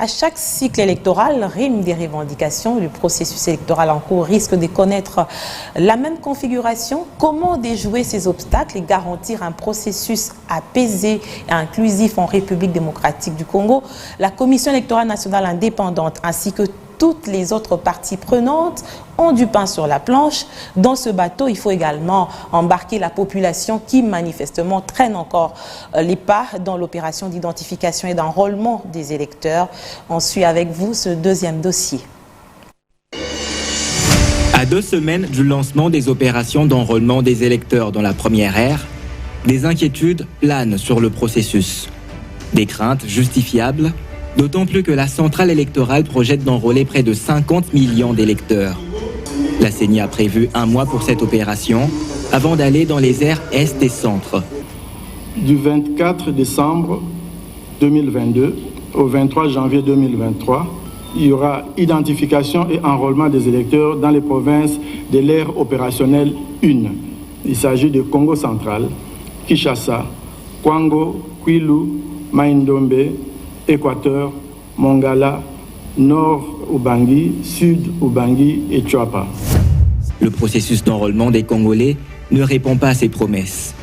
À chaque cycle électoral, rime des revendications. Le processus électoral en cours risque de connaître la même configuration. Comment déjouer ces obstacles et garantir un processus apaisé et inclusif en République démocratique du Congo? La Commission électorale nationale indépendante ainsi que toutes les autres parties prenantes ont du pain sur la planche. Dans ce bateau, il faut également embarquer la population qui manifestement traîne encore les pas dans l'opération d'identification et d'enrôlement des électeurs. On suit avec vous ce deuxième dossier. À 2 semaines du lancement des opérations d'enrôlement des électeurs dans la première ère, des inquiétudes planent sur le processus. Des craintes justifiables, d'autant plus que la centrale électorale projette d'enrôler près de 50 millions d'électeurs. La CENI a prévu 1 mois pour cette opération, avant d'aller dans les aires Est et Centre. Du 24 décembre 2022 au 23 janvier 2023, il y aura identification et enrôlement des électeurs dans les provinces de l'ère opérationnelle 1. Il s'agit de Congo central, Kinshasa, Kwango, Kwilu, Maïndombe, Équateur, Mongala, Nord Ubangi, Sud Ubangi et Tchouapa. Le processus d'enrôlement des Congolais ne répond pas à ces promesses.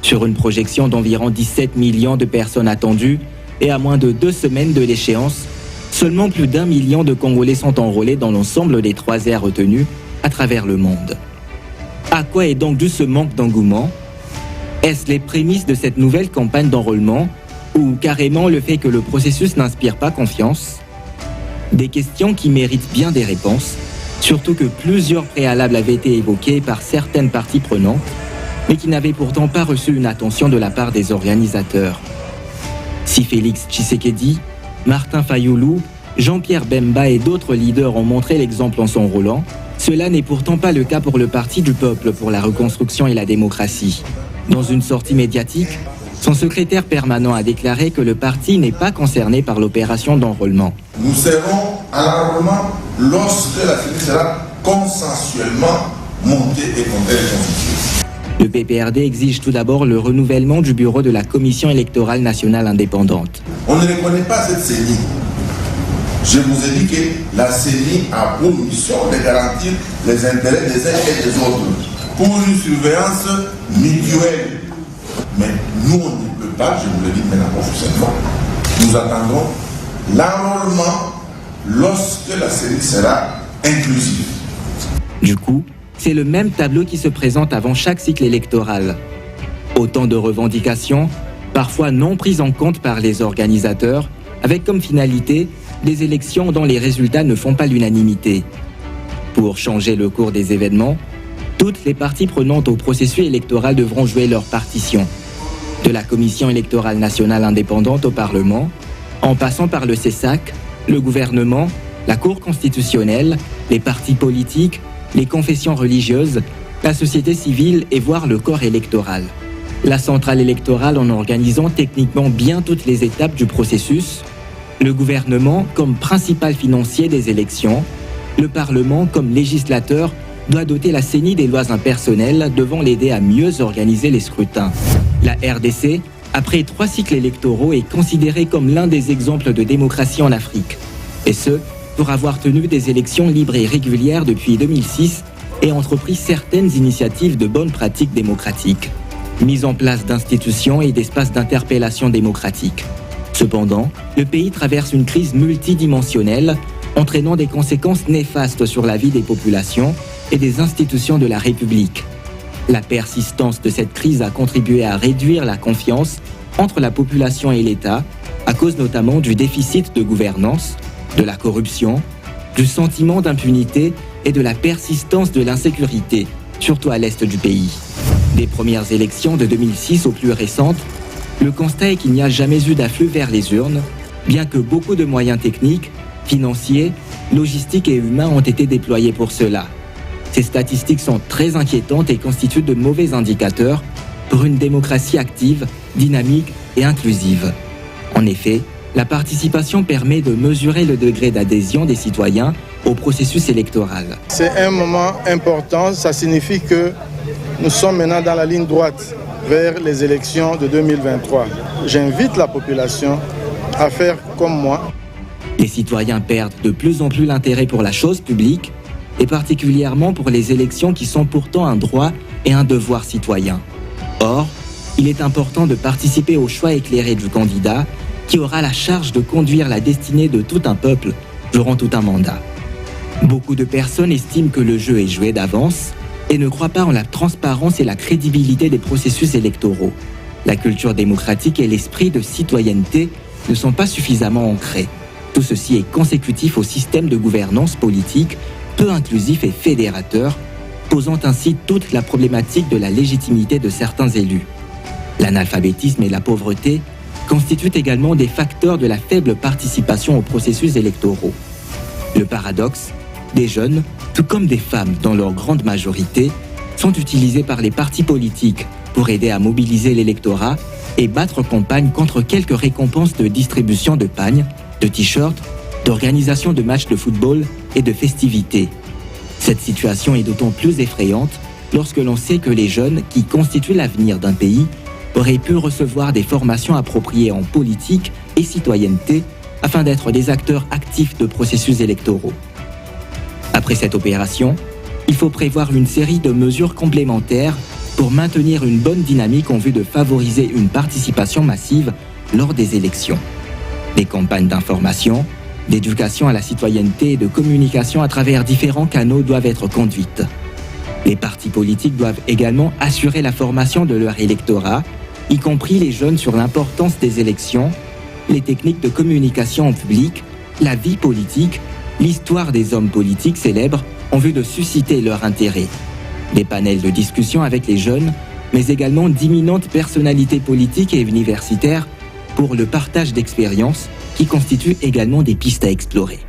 Sur une projection d'environ 17 millions de personnes attendues et à moins de 2 semaines de l'échéance, seulement plus d'1 million de Congolais sont enrôlés dans l'ensemble des 3 aires retenues à travers le monde. À quoi est donc dû ce manque d'engouement? Est-ce les prémices de cette nouvelle campagne d'enrôlement ou carrément le fait que le processus n'inspire pas confiance? Des questions qui méritent bien des réponses, surtout que plusieurs préalables avaient été évoqués par certaines parties prenantes, mais qui n'avaient pourtant pas reçu une attention de la part des organisateurs. Si Félix Tshisekedi, Martin Fayoulou, Jean-Pierre Bemba et d'autres leaders ont montré l'exemple en s'enrôlant, cela n'est pourtant pas le cas pour le Parti du peuple pour la reconstruction et la démocratie. Dans une sortie médiatique, son secrétaire permanent a déclaré que le parti n'est pas concerné par l'opération d'enrôlement. Nous serons à l'enrôlement lorsque la CENI sera consensuellement montée et comptée et constituée. Le PPRD exige tout d'abord le renouvellement du bureau de la Commission électorale nationale indépendante. On ne reconnaît pas cette CENI. Je vous ai dit que la CENI a pour mission de garantir les intérêts des uns et des autres pour une surveillance mutuelle. Mais nous, on ne peut pas, je vous le dis maintenant officiellement, nous attendons l'enrôlement lorsque la CENI sera inclusive. Du coup, c'est le même tableau qui se présente avant chaque cycle électoral. Autant de revendications, parfois non prises en compte par les organisateurs, avec comme finalité des élections dont les résultats ne font pas l'unanimité. Pour changer le cours des événements, toutes les parties prenantes au processus électoral devront jouer leur partition. De la Commission électorale nationale indépendante au Parlement, en passant par le CESAC, le gouvernement, la Cour constitutionnelle, les partis politiques, les confessions religieuses, la société civile et voire le corps électoral. La centrale électorale en organisant techniquement bien toutes les étapes du processus, le gouvernement comme principal financier des élections, le Parlement comme législateur doit doter la CENI des lois impersonnelles devant l'aider à mieux organiser les scrutins. La RDC, après 3 cycles électoraux, est considérée comme l'un des exemples de démocratie en Afrique. Et ce, pour avoir tenu des élections libres et régulières depuis 2006 et entrepris certaines initiatives de bonnes pratiques démocratiques. Mise en place d'institutions et d'espaces d'interpellation démocratique. Cependant, le pays traverse une crise multidimensionnelle, entraînant des conséquences néfastes sur la vie des populations et des institutions de la République. La persistance de cette crise a contribué à réduire la confiance entre la population et l'État, à cause notamment du déficit de gouvernance, de la corruption, du sentiment d'impunité et de la persistance de l'insécurité, surtout à l'est du pays. Des premières élections de 2006 aux plus récentes, le constat est qu'il n'y a jamais eu d'afflux vers les urnes, bien que beaucoup de moyens techniques, financiers, logistiques et humains ont été déployés pour cela. Ces statistiques sont très inquiétantes et constituent de mauvais indicateurs pour une démocratie active, dynamique et inclusive. En effet, la participation permet de mesurer le degré d'adhésion des citoyens au processus électoral. C'est un moment important, ça signifie que nous sommes maintenant dans la ligne droite vers les élections de 2023. J'invite la population à faire comme moi. Les citoyens perdent de plus en plus l'intérêt pour la chose publique, et particulièrement pour les élections qui sont pourtant un droit et un devoir citoyen. Or, il est important de participer au choix éclairé du candidat qui aura la charge de conduire la destinée de tout un peuple durant tout un mandat. Beaucoup de personnes estiment que le jeu est joué d'avance et ne croient pas en la transparence et la crédibilité des processus électoraux. La culture démocratique et l'esprit de citoyenneté ne sont pas suffisamment ancrés. Tout ceci est consécutif au système de gouvernance politique peu inclusif et fédérateur, posant ainsi toute la problématique de la légitimité de certains élus. L'analphabétisme et la pauvreté constituent également des facteurs de la faible participation aux processus électoraux. Le paradoxe, des jeunes, tout comme des femmes dans leur grande majorité, sont utilisés par les partis politiques pour aider à mobiliser l'électorat et battre campagne contre quelques récompenses de distribution de pagnes, de t-shirts, d'organisation de matchs de football et de festivités. Cette situation est d'autant plus effrayante lorsque l'on sait que les jeunes qui constituent l'avenir d'un pays auraient pu recevoir des formations appropriées en politique et citoyenneté afin d'être des acteurs actifs de processus électoraux. Après cette opération, il faut prévoir une série de mesures complémentaires pour maintenir une bonne dynamique en vue de favoriser une participation massive lors des élections. Des campagnes d'information, d'éducation à la citoyenneté et de communication à travers différents canaux doivent être conduites. Les partis politiques doivent également assurer la formation de leur électorat, y compris les jeunes sur l'importance des élections, les techniques de communication en public, la vie politique, l'histoire des hommes politiques célèbres en vue de susciter leur intérêt. Des panels de discussion avec les jeunes, mais également d'imminentes personnalités politiques et universitaires pour le partage d'expériences qui constituent également des pistes à explorer.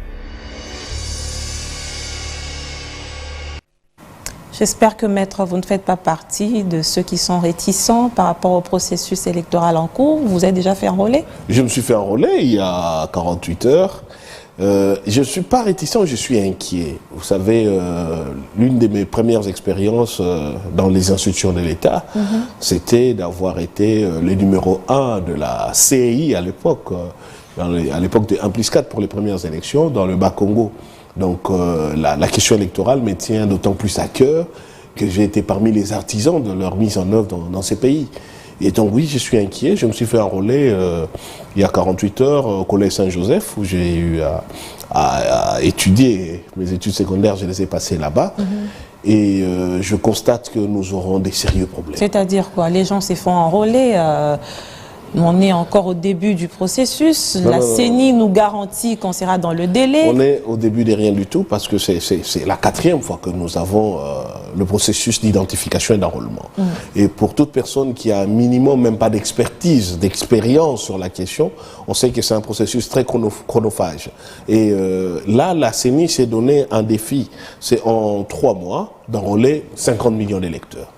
J'espère que, Maître, vous ne faites pas partie de ceux qui sont réticents par rapport au processus électoral en cours. Vous avez déjà fait enrôler? Je me suis fait enrôler il y a 48 heures. Je ne suis pas réticent, je suis inquiet. Vous savez, l'une de mes premières expériences dans les institutions de l'État, c'était d'avoir été le numéro 1 de la CEI à l'époque, à l'époque de 1+4 pour les premières élections dans le Bas-Congo. Donc la question électorale me tient d'autant plus à cœur que j'ai été parmi les artisans de leur mise en œuvre dans ces pays. Et donc oui, je suis inquiet. Je me suis fait enrôler il y a 48 heures au Collège Saint-Joseph où j'ai eu à étudier mes études secondaires, je les ai passées là-bas. Et je constate que nous aurons des sérieux problèmes. C'est-à-dire quoi? Les gens se font enrôler on est encore au début du processus. La CENI nous garantit qu'on sera dans le délai. On est au début de rien du tout parce que c'est la 4e fois que nous avons le processus d'identification et d'enrôlement. Et pour toute personne qui a un minimum, même pas d'expertise, d'expérience sur la question, on sait que c'est un processus très chronophage. Et là, la CENI s'est donné un défi. C'est en 3 mois d'enrôler 50 millions d'électeurs.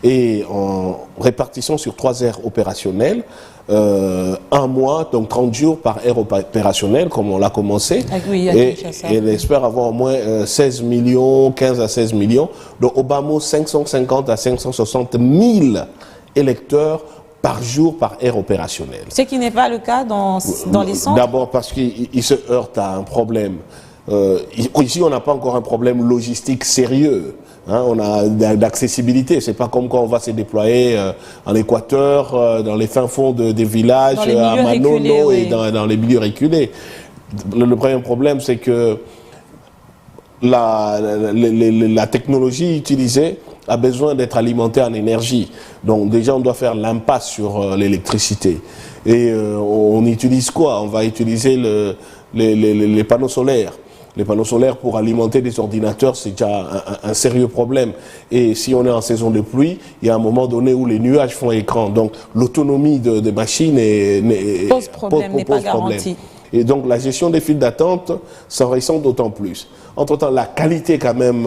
Et en répartissant sur 3 aires opérationnelles, 1 mois, donc 30 jours par aire opérationnelle, comme on l'a commencé. Et elle espère avoir au moins 16 millions, 15 à 16 millions. Donc au bas mot, 550 à 560 000 électeurs par jour par aire opérationnelle. Ce qui n'est pas le cas dans les centres. D'abord parce qu'ils se heurtent à un problème. Ici, on n'a pas encore un problème logistique sérieux. On a d'accessibilité, c'est pas comme quand on va se déployer en Équateur, dans les fins fonds des villages, à Manono et dans les milieux reculés. Le premier problème, c'est que la technologie utilisée a besoin d'être alimentée en énergie. Donc déjà, on doit faire l'impasse sur l'électricité. Et on utilise quoi? On va utiliser les panneaux solaires. Les panneaux solaires pour alimenter des ordinateurs, c'est déjà un sérieux problème. Et si on est en saison de pluie, il y a un moment donné où les nuages font écran. Donc l'autonomie des machines pose problème. Et donc la gestion des files d'attente s'en ressent d'autant plus. Entre-temps, la qualité quand même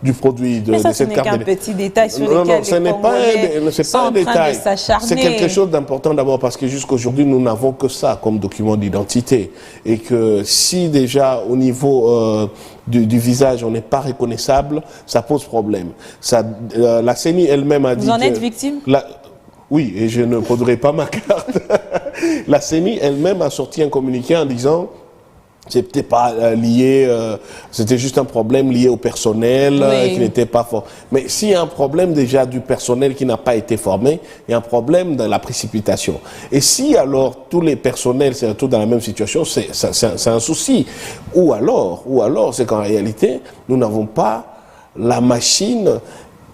du produit de cette carte... Mais ça, ce n'est qu'un petit détail sur lequel les Congolais sont en train de s'acharner. C'est quelque chose d'important d'abord parce que jusqu'aujourd'hui, nous n'avons que ça comme document d'identité. Et que si déjà au niveau du visage, on n'est pas reconnaissable, ça pose problème. La CENI elle-même a dit... Vous en êtes victime? Oui, et je ne prendrai pas ma carte. La CENI elle-même a sorti un communiqué en disant C'était pas lié, c'était juste un problème lié au personnel qui n'était pas fort. Mais s'il y a un problème déjà du personnel qui n'a pas été formé, il y a un problème de la précipitation. Et si alors tous les personnels se retrouvent dans la même situation, c'est un souci. Ou alors, c'est qu'en réalité, nous n'avons pas la machine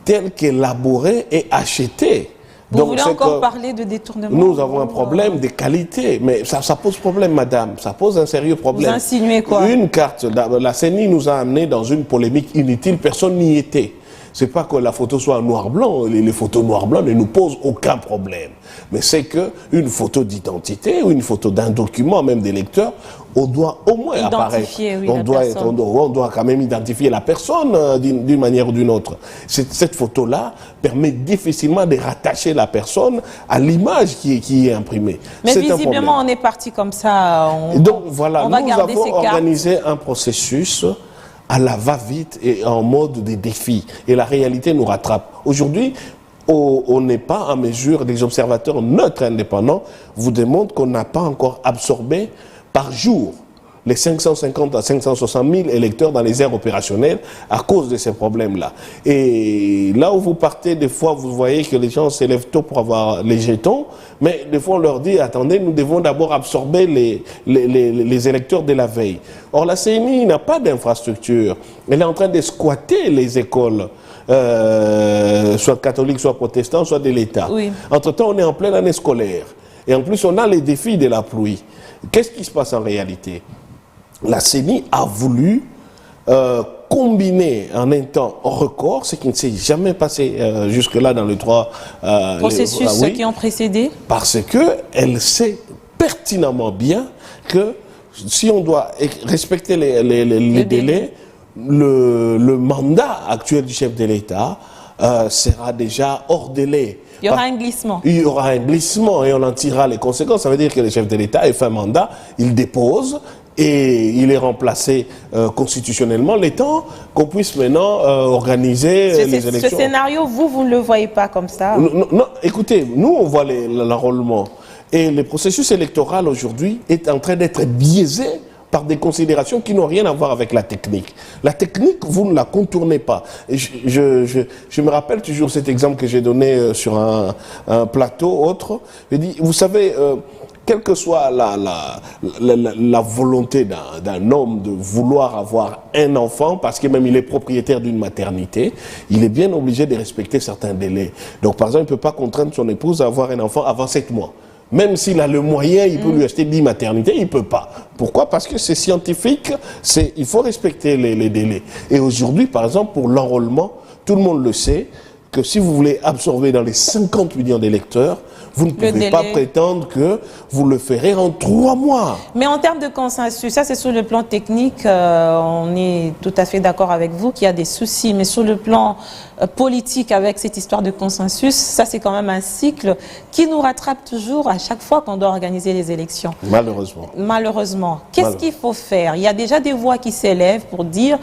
telle qu'élaborée et achetée. Vous voulez encore parler de détournement? Nous avons un problème de qualité, mais ça pose problème, madame. Ça pose un sérieux problème. Vous insinuez quoi? Une carte, la CENI nous a amenés dans une polémique inutile, personne n'y était. C'est pas que la photo soit noir-blanc, les photos noir-blanc ne nous posent aucun problème. Mais c'est qu'une photo d'identité ou une photo d'un document, même des lecteurs, on doit au moins apparaître. Oui, on doit quand même identifier la personne d'une manière ou d'une autre. Cette photo-là permet difficilement de rattacher la personne à l'image qui est imprimée. Mais visiblement, on est parti comme ça. Donc voilà, nous avons organisé cartes. un processus à la va-vite et en mode de défi. Et la réalité nous rattrape. Aujourd'hui, on n'est pas en mesure, les observateurs neutres indépendants vous démontrent qu'on n'a pas encore absorbé par jour les 550 à 560 000 électeurs dans les aires opérationnelles à cause de ces problèmes-là. Et là où vous partez, des fois, vous voyez que les gens s'élèvent tôt pour avoir les jetons, mais des fois, on leur dit, attendez, nous devons d'abord absorber les électeurs de la veille. Or, la CENI n'a pas d'infrastructure. Elle est en train de squatter les écoles, soit catholiques, soit protestantes, soit de l'État. Oui. Entre-temps, on est en pleine année scolaire. Et en plus, on a les défis de la pluie. Qu'est-ce qui se passe en réalité? La CENI a voulu combiner en un temps record, ce qui ne s'est jamais passé jusque-là dans les trois processus qui ont précédé. Parce qu'elle sait pertinemment bien que si on doit respecter les délais, le mandat actuel du chef de l'État sera déjà hors délai. Il y aura un glissement. Il y aura un glissement et on en tirera les conséquences. Ça veut dire que le chef de l'État a fait un mandat, il dépose et il est remplacé constitutionnellement. Le temps qu'on puisse maintenant organiser les élections. Ce scénario, vous ne le voyez pas comme ça? Non, écoutez, nous on voit l'enrôlement. Et le processus électoral aujourd'hui est en train d'être biaisé par des considérations qui n'ont rien à voir avec la technique. La technique, vous ne la contournez pas. Et je me rappelle toujours cet exemple que j'ai donné sur un plateau autre. Je dis, vous savez, quelle que soit la volonté d'un homme de vouloir avoir un enfant, parce que même il est propriétaire d'une maternité, il est bien obligé de respecter certains délais. Donc par exemple, il ne peut pas contraindre son épouse à avoir un enfant avant 7 mois. Même s'il a le moyen, il peut lui acheter 10 maternités, il ne peut pas. Pourquoi? Parce que c'est scientifique, il faut respecter les délais. Et aujourd'hui, par exemple, pour l'enrôlement, tout le monde le sait, que si vous voulez absorber dans les 50 millions d'électeurs, vous ne pouvez pas prétendre que vous le ferez en 3 mois. Mais en termes de consensus, ça c'est sur le plan technique, on est tout à fait d'accord avec vous qu'il y a des soucis, mais sur le plan politique avec cette histoire de consensus, ça c'est quand même un cycle qui nous rattrape toujours à chaque fois qu'on doit organiser les élections. Malheureusement. Malheureusement. Qu'est-ce qu'il faut faire? Il y a déjà des voix qui s'élèvent pour dire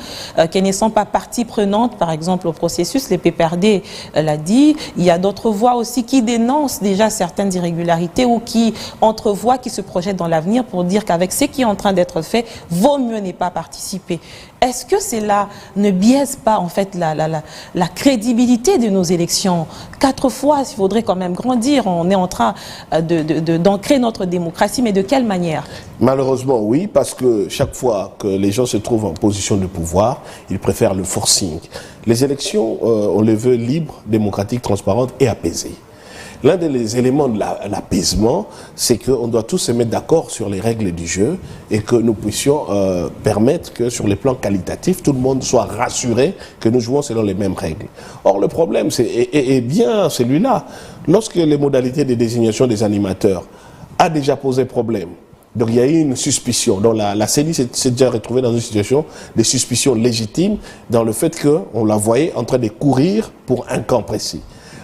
qu'elles ne sont pas partie prenante, par exemple, au processus, les PPRD l'a dit. Il y a d'autres voix aussi qui dénoncent déjà certaines irrégularités ou qui entrevoient, qui se projettent dans l'avenir pour dire qu'avec ce qui est en train d'être fait, vaut mieux ne pas participer. Est-ce que cela ne biaise pas en fait la crédibilité de nos élections? 4 fois, il faudrait quand même grandir. On est en train d'ancrer notre démocratie, mais de quelle manière? Malheureusement, oui, parce que chaque fois que les gens se trouvent en position de pouvoir, ils préfèrent le forcing. Les élections, on les veut libres, démocratiques, transparentes et apaisées. L'un des éléments de l'apaisement, c'est qu'on doit tous se mettre d'accord sur les règles du jeu et que nous puissions permettre que sur les plans qualitatifs, tout le monde soit rassuré que nous jouons selon les mêmes règles. Or, le problème, est bien celui-là. Lorsque les modalités de désignation des animateurs a déjà posé problème, donc il y a eu une suspicion. Donc la CENI s'est déjà retrouvée dans une situation de suspicion légitime dans le fait qu'on la voyait en train de courir pour un camp précis.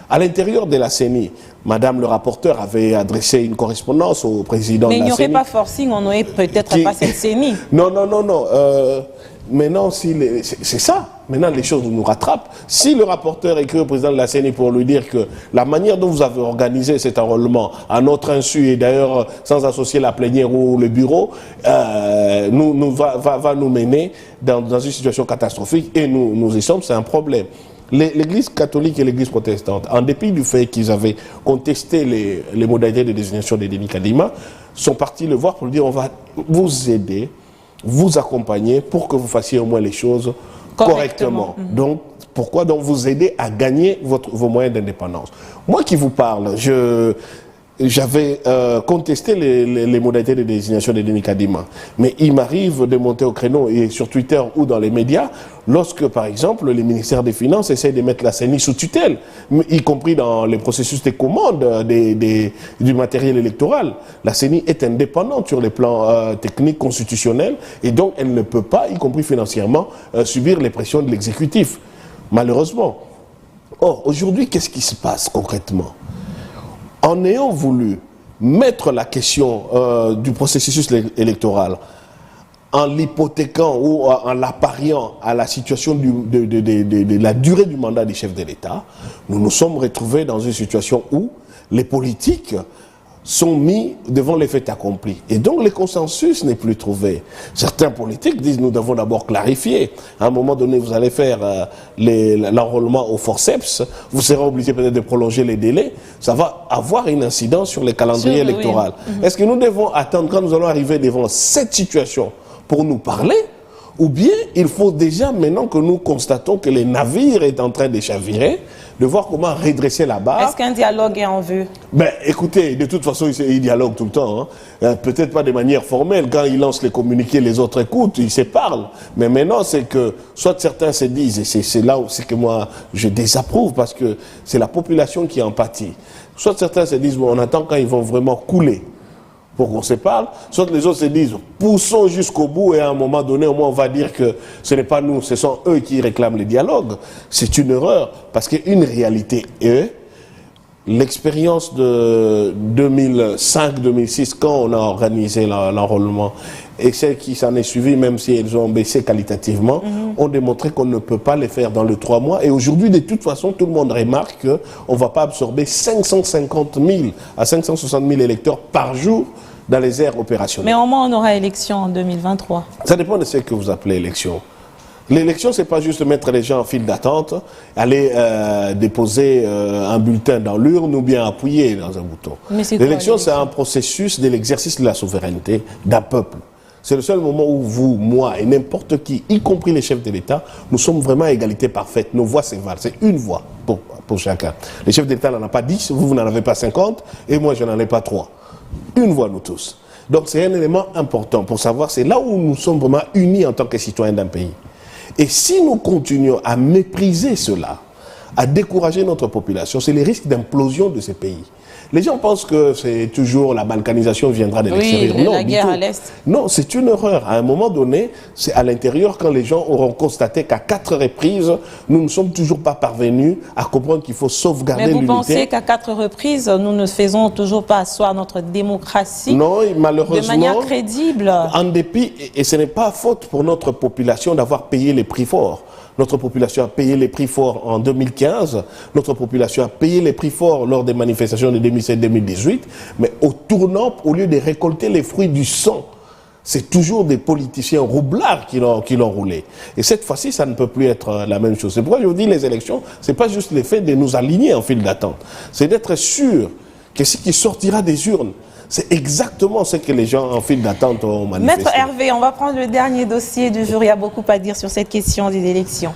À l'intérieur de la CENI, Madame le rapporteur avait adressé une correspondance au président de la CENI. Mais il n'y aurait pas forcing, on n'aurait peut-être pas cette CENI. Non. Maintenant, c'est ça. Maintenant, les choses nous rattrapent. Si le rapporteur écrit au président de la CENI pour lui dire que la manière dont vous avez organisé cet enrôlement, à notre insu, et d'ailleurs sans associer la plénière ou le bureau, va nous mener dans une situation catastrophique, et nous y sommes, c'est un problème. L'Église catholique et l'Église protestante, en dépit du fait qu'ils avaient contesté les modalités de désignation de Denis Kadima, sont partis le voir pour lui dire on va vous aider, vous accompagner pour que vous fassiez au moins les choses correctement. Donc, pourquoi donc vous aider à gagner vos moyens d'indépendance? Moi qui vous parle, j'avais contesté les modalités de désignation de Denis Kadima. Mais il m'arrive de monter au créneau, et sur Twitter ou dans les médias, lorsque, par exemple, les ministères des Finances essayent de mettre la CENI sous tutelle, y compris dans les processus de commande du matériel électoral. La CENI est indépendante sur les plans techniques, constitutionnels, et donc elle ne peut pas, y compris financièrement, subir les pressions de l'exécutif, malheureusement. Or, aujourd'hui, qu'est-ce qui se passe concrètement? En ayant voulu mettre la question du processus électoral en l'hypothéquant ou en l'appariant à la situation de la durée du mandat des chefs de l'État, nous nous sommes retrouvés dans une situation où les politiques sont mis devant les faits accomplis. Et donc le consensus n'est plus trouvé. Certains politiques disent nous devons d'abord clarifier. À un moment donné, vous allez faire l'enrôlement au forceps, vous serez obligé peut-être de prolonger les délais. Ça va avoir une incidence sur les calendriers électoraux. Oui. Est-ce que nous devons attendre quand nous allons arriver devant cette situation pour nous parler? Ou bien il faut déjà, maintenant que nous constatons que le navire est en train de chavirer, de voir comment redresser la barre. Est-ce qu'un dialogue est en vue? Ben, écoutez, de toute façon, il dialogue tout le temps. Hein. Peut-être pas de manière formelle. Quand il lance les communiqués, les autres écoutent, ils se parlent. Mais maintenant, c'est que, soit certains se disent, et c'est là où c'est que moi, je désapprouve, parce que c'est la population qui en pâtit. Soit certains se disent, bon, on attend quand ils vont vraiment couler pour qu'on se parle, soit les autres se disent poussons jusqu'au bout, et à un moment donné au moins on va dire que ce n'est pas nous, ce sont eux qui réclament le dialogue. C'est une erreur, parce qu'une réalité est l'expérience de 2005-2006 quand on a organisé l'enrôlement et celles qui s'en est suivi, même si elles ont baissé qualitativement, ont démontré qu'on ne peut pas les faire dans les 3 mois. Et aujourd'hui, de toute façon, tout le monde remarque qu'on ne va pas absorber 550 000 à 560 000 électeurs par jour dans les aires opérationnelles. Mais au moins, on aura élection en 2023. Ça dépend de ce que vous appelez élection. L'élection, ce n'est pas juste mettre les gens en file d'attente, aller déposer un bulletin dans l'urne ou bien appuyer dans un bouton. L'élection, c'est un processus de l'exercice de la souveraineté d'un peuple. C'est le seul moment où vous, moi et n'importe qui, y compris les chefs de l'État, nous sommes vraiment à égalité parfaite. Nos voix s'évalent. C'est une voix pour chacun. Les chefs d'État n'en ont pas 10, vous n'en avez pas 50, et moi, je n'en ai pas 3. Une voix, nous tous. Donc, c'est un élément important pour savoir, c'est là où nous sommes vraiment unis en tant que citoyens d'un pays. Et si nous continuons à mépriser cela, à décourager notre population, c'est les risques d'implosion de ces pays. Les gens pensent que c'est toujours la balkanisation viendra de l'extérieur. Oui, la guerre à l'Est. Non, c'est une erreur. À un moment donné, c'est à l'intérieur quand les gens auront constaté qu'à 4 reprises, nous ne sommes toujours pas parvenus à comprendre qu'il faut sauvegarder l'unité. Mais vous pensez qu'à 4 reprises, nous ne faisons toujours pas asseoir notre démocratie de manière crédible? En dépit, et ce n'est pas faute pour notre population d'avoir payé les prix forts. Notre population a payé les prix forts en 2015, notre population a payé les prix forts lors des manifestations de 2017-2018, mais au tournant, au lieu de récolter les fruits du sang, c'est toujours des politiciens roublards qui l'ont roulé. Et cette fois-ci, ça ne peut plus être la même chose. C'est pourquoi je vous dis, les élections, ce n'est pas juste le fait de nous aligner en file d'attente, c'est d'être sûr que ce qui sortira des urnes, c'est exactement ce que les gens en file d'attente ont manifesté. Maître Hervé, on va prendre le dernier dossier du jour. Il y a beaucoup à dire sur cette question des élections.